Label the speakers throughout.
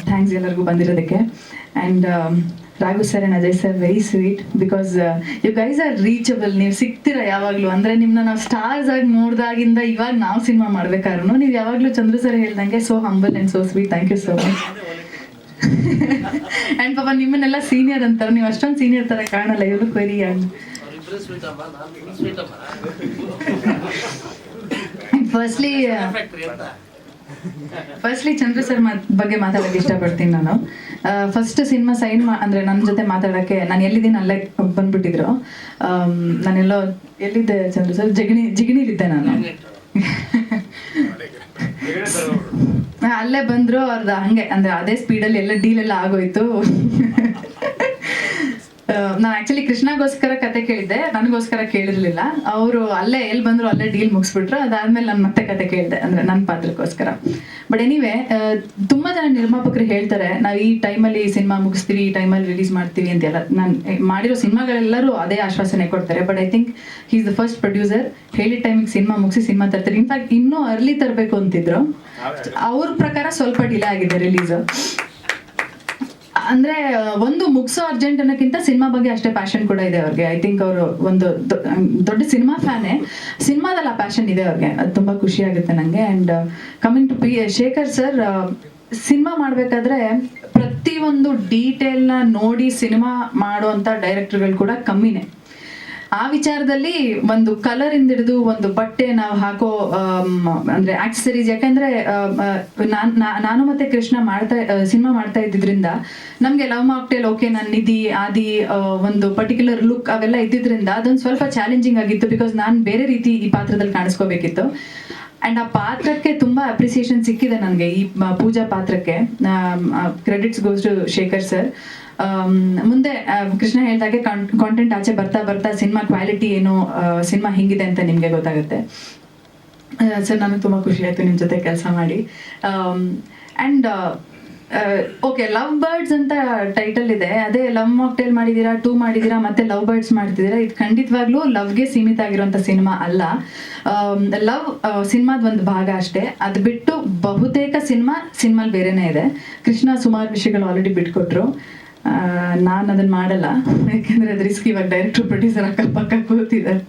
Speaker 1: Thanks ಎಲ್ಲರಿಗೂ ಬಂದಿರೋದಕ್ಕೆ. And Raghu sir and Ajay sir very sweet because you guys are reachable. ನೀವು ಸಿಗ್ತೀರಾ ಯಾವಾಗಲೂ, ಅಂದರೆ ನಿಮ್ಮನ್ನ ನಾವು ಸ್ಟಾರ್ಸ್ ಆಗಿ ನೋಡಿದಾಗಿಂದ ಇವಾಗ ನಾವು ಸಿನಿಮಾ ಮಾಡ್ಬೇಕಾದ್ರೂ ನೀವು ಯಾವಾಗಲೂ ಚಂದ್ರು ಸರ್ ಹೇಳ್ದಂಗೆ so humble and so sweet. Thank you so much. And ಪಾಪ ನಿಮ್ಮನ್ನೆಲ್ಲ ಸೀನಿಯರ್ ಅಂತಾರೆ, ನೀವು ಅಷ್ಟೊಂದು ಸೀನಿಯರ್ ಥರ ಕಾಣಲ್ಲ. ಇವರು ವೆರಿ ಯಂಗ್. ಫಸ್ಟ್ಲಿ ಚಂದ್ರ ಸರ್ ಬಗ್ಗೆ ಮಾತಾಡೋಕ್ಕೆ ಇಷ್ಟಪಡ್ತೀನಿ ನಾನು. ಫಸ್ಟ್ ಸಿನಿಮಾ ಸೈನ್ ಅಂದರೆ ನನ್ನ ಜೊತೆ ಮಾತಾಡೋಕ್ಕೆ ನಾನು ಎಲ್ಲಿದ್ದೀನಿ ಅಲ್ಲೇ ಬಂದ್ಬಿಟ್ಟಿದ್ರು. ನಾನೆಲ್ಲೋ ಎಲ್ಲಿದ್ದೆ ಚಂದ್ರ ಸರ್? ಜಿಗಣಿಲಿದ್ದೆ ನಾನು. ಅಲ್ಲೇ ಬಂದರು ಅವ್ರದ್ದು. ಹಂಗೆ ಅಂದರೆ ಅದೇ ಸ್ಪೀಡಲ್ಲಿ ಎಲ್ಲ ಡೀಲ್ ಎಲ್ಲ ಆಗೋಯ್ತು. ನಾನು ಆ್ಯಕ್ಚುಲಿ ಕೃಷ್ಣಗೋಸ್ಕರ ಕತೆ ಕೇಳಿದ್ದೆ, ನನಗೋಸ್ಕರ ಕೇಳಿರಲಿಲ್ಲ. ಅವರು ಅಲ್ಲೇ ಎಲ್ಲಿ ಬಂದರು ಅಲ್ಲೇ ಡೀಲ್ ಮುಗಿಸ್ಬಿಟ್ರು. ಅದಾದಮೇಲೆ ನಾನು ಮತ್ತೆ ಕತೆ ಕೇಳಿದೆ, ಅಂದರೆ ನನ್ನ ಪಾತ್ರಕ್ಕೋಸ್ಕರ. ಬಟ್ ಎನಿವೆ, ತುಂಬ ಜನ ನಿರ್ಮಾಪಕರು ಹೇಳ್ತಾರೆ ನಾವು ಈ ಟೈಮಲ್ಲಿ ಸಿನಿಮಾ ಮುಗಿಸ್ತೀವಿ, ಈ ಟೈಮಲ್ಲಿ ರಿಲೀಸ್ ಮಾಡ್ತೀವಿ ಅಂತೆಲ್ಲ. ನಾನು ಮಾಡಿರೋ ಸಿನಿಮಾಗಳೆಲ್ಲರೂ ಅದೇ ಆಶ್ವಾಸನೆ ಕೊಡ್ತಾರೆ. But I think he is the first producer ಹೇಳಿದ ಟೈಮಿಗೆ ಸಿನಿಮಾ ಮುಗಿಸಿ ಸಿನಿಮಾ ತರ್ತಾರೆ. ಇನ್ಫ್ಯಾಕ್ಟ್ ಇನ್ನೂ ಅರ್ಲಿ ತರಬೇಕು ಅಂತಿದ್ರು. ಅವ್ರ ಪ್ರಕಾರ ಸ್ವಲ್ಪ ಡಿಲೇ ಆಗಿದೆ ರಿಲೀಸು. ಅಂದರೆ ಒಂದು ಮುಗಿಸೋ ಅರ್ಜೆಂಟ್ ಅನ್ನೋಕ್ಕಿಂತ ಸಿನಿಮಾ ಬಗ್ಗೆ ಅಷ್ಟೇ ಪ್ಯಾಷನ್ ಕೂಡ ಇದೆ ಅವ್ರಿಗೆ. ಐ ಥಿಂಕ್ ಅವರು ಒಂದು ದೊಡ್ಡ ಸಿನಿಮಾ ಫ್ಯಾನೇ. ಸಿನಿಮಾದಲ್ಲಿ ಆ ಪ್ಯಾಷನ್ ಇದೆ ಅವ್ರಿಗೆ. ಅದು ತುಂಬ ಖುಷಿ ಆಗುತ್ತೆ ನನಗೆ. And coming to Shekhar sir, cinema ಮಾಡಬೇಕಾದ್ರೆ ಪ್ರತಿಯೊಂದು ಡೀಟೇಲ್ನ ನೋಡಿ ಸಿನಿಮಾ ಮಾಡುವಂಥ ಡೈರೆಕ್ಟರ್ಗಳು ಕೂಡ ಕಮ್ಮಿನೇ. ಆ ವಿಚಾರದಲ್ಲಿ ಒಂದು ಕಲರ್ ಇಂದ ಹಿಡಿದು ಒಂದು ಬಟ್ಟೆ ನಾವು ಹಾಕೋ ಅಂದರೆ ಆಕ್ಸೆಸರೀಸ್, ಯಾಕಂದರೆ ನಾನು ಮತ್ತು ಕೃಷ್ಣ ಸಿನಿಮಾ ಮಾಡ್ತಾ ಇದ್ದಿದ್ರಿಂದ ನಮಗೆ ಲವ್ ಮಾಕ್ಟೇಲ್, ಓಕೆ, ನನ್ನ ನಿಧಿ ಆದಿ ಒಂದು ಪರ್ಟಿಕ್ಯುಲರ್ ಲುಕ್ ಅವೆಲ್ಲ ಇದ್ದಿದ್ರಿಂದ ಅದೊಂದು ಸ್ವಲ್ಪ ಚಾಲೆಂಜಿಂಗ್ ಆಗಿತ್ತು. ಬಿಕಾಸ್ ನಾನು ಬೇರೆ ರೀತಿ ಈ ಪಾತ್ರದಲ್ಲಿ ಕಾಣಿಸ್ಕೋಬೇಕಿತ್ತು. ಆ್ಯಂಡ್ ಆ ಪಾತ್ರಕ್ಕೆ ತುಂಬ ಅಪ್ರಿಸಿಯೇಷನ್ ಸಿಕ್ಕಿದೆ ನನಗೆ. ಈ ಪೂಜಾ ಪಾತ್ರಕ್ಕೆ credits goes to Shekhar sir. ಮುಂದೆ ಕೃಷ್ಣ ಹೇಳ್ದಾಗೆ ಕಾಂಟೆಂಟ್ ಆಚೆ ಬರ್ತಾ ಬರ್ತಾ ಸಿನಿಮಾ ಕ್ವಾಲಿಟಿ ಏನು, ಸಿನಿಮಾ ಹಿಂಗಿದೆ ಅಂತ ನಿಮಗೆ ಗೊತ್ತಾಗುತ್ತೆ. ಸರ್, ನನಗೆ ತುಂಬ ಖುಷಿ ಆಯಿತು ನಿಮ್ಮ ಜೊತೆ ಕೆಲಸ ಮಾಡಿ. ಆ್ಯಂಡ್ ಓಕೆ, ಲವ್ ಬರ್ಡ್ಸ್ ಅಂತ ಟೈಟಲ್ ಇದೆ. ಅದೇ ಲವ್ ಮಾಕ್ಟೇಲ್ ಮಾಡಿದ್ದೀರಾ, 2 ಮಾಡಿದ್ದೀರಾ, ಮತ್ತೆ ಲವ್ ಬರ್ಡ್ಸ್ ಮಾಡ್ತಿದ್ದೀರಾ. ಇದು ಖಂಡಿತವಾಗ್ಲೂ ಲವ್ಗೆ ಸೀಮಿತ ಆಗಿರುವಂಥ ಸಿನಿಮಾ ಅಲ್ಲ. ಲವ್ ಸಿನಿಮಾದ ಒಂದು ಭಾಗ ಅಷ್ಟೇ. ಅದು ಬಿಟ್ಟು ಬಹುತೇಕ ಸಿನಿಮಾಲ್ ಬೇರೆನೇ ಇದೆ. ಕೃಷ್ಣ ಸುಮಾರು ವಿಷಯಗಳು ಆಲ್ರೆಡಿ ಬಿಟ್ಕೊಟ್ರು. ನಾನು ಅದನ್ನು ಮಾಡಲ್ಲ, ಯಾಕೆಂದರೆ ಅದು ರಿಸ್ಕ್. ಇವಾಗ ಡೈರೆಕ್ಟರ್ ಪ್ರೊಡ್ಯೂಸರ್ ಅಕ್ಕಪಕ್ಕ ಕೂತಿದ್ದಾರೆ.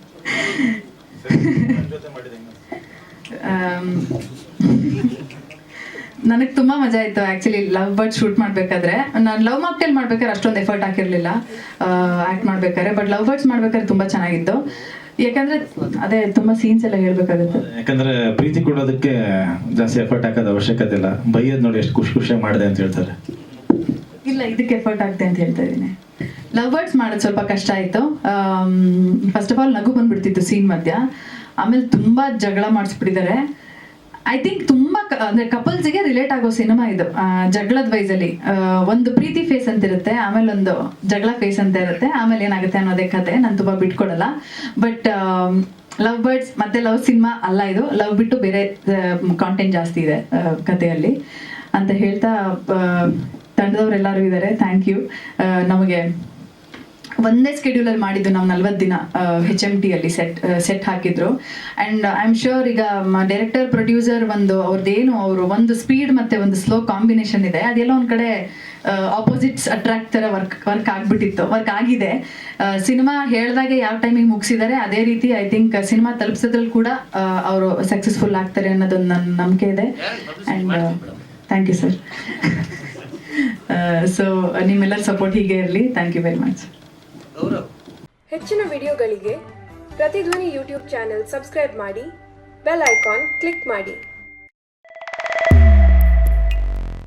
Speaker 1: ನನಗೆ ತುಂಬ ಮಜಾ ಆಯಿತು ಆ್ಯಕ್ಚುಲಿ ಲವ್ ಬರ್ಡ್ ಶೂಟ್ ಮಾಡಬೇಕಾದ್ರೆ. ನಾನು ಲವ್ ಮಾಕ್ಟೇಲ್ ಮಾಡ್ಬೇಕಾದ್ರೆ ಅಷ್ಟೊಂದು ಎಫರ್ಟ್ ಹಾಕಿರಲಿಲ್ಲ ಆ್ಯಕ್ಟ್ ಮಾಡ್ಬೇಕಾದ್ರೆ. ಬಟ್ ಲವ್ ಬರ್ಡ್ಸ್ ಮಾಡ್ಬೇಕಾದ್ರೆ ತುಂಬ ಚೆನ್ನಾಗಿತ್ತು. ಯಾಕಂದರೆ ಅದೇ ತುಂಬ ಸೀನ್ಸ್ ಎಲ್ಲ ಹೇಳ್ಬೇಕಾಗುತ್ತೆ.
Speaker 2: ಯಾಕಂದರೆ ಪ್ರೀತಿ ಕೊಡೋದಕ್ಕೆ ಜಾಸ್ತಿ ಎಫರ್ಟ್ ಹಾಕೋದು ಅವಶ್ಯಕತೆ ಇಲ್ಲ. ಬೈಯೋದು ನೋಡಿ ಎಷ್ಟು ಖುಷಿಯಾಗಿ ಮಾಡಿದೆ ಅಂತ ಹೇಳ್ತಾರೆ.
Speaker 1: ಇಲ್ಲ, ಇದಕ್ಕೆ ಎಫರ್ಟ್ ಆಗ್ತೆ ಅಂತ ಹೇಳ್ತಾ ಇದ್ದೀನಿ. ಲವ್ ಬರ್ಡ್ಸ್ ಮಾಡೋದು ಸ್ವಲ್ಪ ಕಷ್ಟ ಆಯಿತು. ಫಸ್ಟ್ ಆಫ್ ಆಲ್ ನಗು ಬಂದ್ಬಿಡ್ತಿತ್ತು ಸೀನ್ ಮಧ್ಯ. ಆಮೇಲೆ ತುಂಬ ಜಗಳ ಮಾಡಿಸ್ಬಿಟ್ಟಿದ್ದಾರೆ. ಐ ಥಿಂಕ್ ತುಂಬ ಅಂದರೆ ಕಪಲ್ಸಿಗೆ ರಿಲೇಟ್ ಆಗೋ ಸಿನಿಮಾ ಇದು. ಜಗಳದ ವೈಸಲ್ಲಿ ಒಂದು ಪ್ರೀತಿ ಫೇಸ್ ಅಂತ ಇರುತ್ತೆ, ಆಮೇಲೆ ಒಂದು ಜಗಳ ಫೇಸ್ ಅಂತ ಇರುತ್ತೆ, ಆಮೇಲೆ ಏನಾಗುತ್ತೆ ಅನ್ನೋದೇ ಕತೆ. ನಾನು ತುಂಬ ಬಿಟ್ಕೊಡಲ್ಲ. ಬಟ್ ಲವ್ ಬರ್ಡ್ಸ್ ಮತ್ತು ಲವ್ ಸಿನಿಮಾ ಅಲ್ಲ ಇದು. ಲವ್ ಬಿಟ್ಟು ಬೇರೆ ಕಾಂಟೆಂಟ್ ಜಾಸ್ತಿ ಇದೆ ಕಥೆಯಲ್ಲಿ ಅಂತ ಹೇಳ್ತಾ, ತಂಡದವರೆಲ್ಲರೂ ಇದ್ದಾರೆ, ಥ್ಯಾಂಕ್ ಯು. ನಮಗೆ ಒಂದೇ ಸ್ಕೆಡ್ಯೂಲಲ್ಲಿ ಮಾಡಿದ್ದು ನಾವು 40 ದಿನ HMT ಅಲ್ಲಿ ಸೆಟ್ ಹಾಕಿದ್ರು. ಆ್ಯಂಡ್ ಐ ಆಮ್ ಶ್ಯೂರ್ ಈಗ ಡೈರೆಕ್ಟರ್ ಪ್ರೊಡ್ಯೂಸರ್ ಅವರು ಒಂದು ಸ್ಪೀಡ್ ಮತ್ತು ಒಂದು ಸ್ಲೋ ಕಾಂಬಿನೇಷನ್ ಇದೆ. ಅದೆಲ್ಲ ಒಂದು ಕಡೆ ಆಪೋಸಿಟ್ಸ್ ಅಟ್ರಾಕ್ಟ್ ಥರ ವರ್ಕ್ ಆಗಿದೆ. ಸಿನಿಮಾ ಹೇಳಿದಾಗೆ ಯಾವ ಟೈಮಿಗೆ ಮುಗಿಸಿದ್ದಾರೆ ಅದೇ ರೀತಿ ಐ ಥಿಂಕ್ ಸಿನಿಮಾ ತಲುಪಿಸೋದ್ರಲ್ಲಿ ಕೂಡ ಅವರು ಸಕ್ಸಸ್ಫುಲ್ ಆಗ್ತಾರೆ ಅನ್ನೋದೊಂದು ನನ್ನ ನಂಬಿಕೆ ಇದೆ. And thank you sir. So ನಿಮ್ಮೆಲ್ಲರ ಸಪೋರ್ಟ್ ಹೀಗೆ ಇರಲಿ. Thank you very much.
Speaker 3: ಹೆಚ್ಚಿನ ವಿಡಿಯೋಗಳಿಗೆ ಪ್ರತಿಧ್ವನಿ ಯೂಟ್ಯೂಬ್ ಚಾನೆಲ್ ಸಬ್ಸ್ಕ್ರೈಬ್ ಮಾಡಿ, ಬೆಲ್ ಐಕಾನ್ ಕ್ಲಿಕ್ ಮಾಡಿ.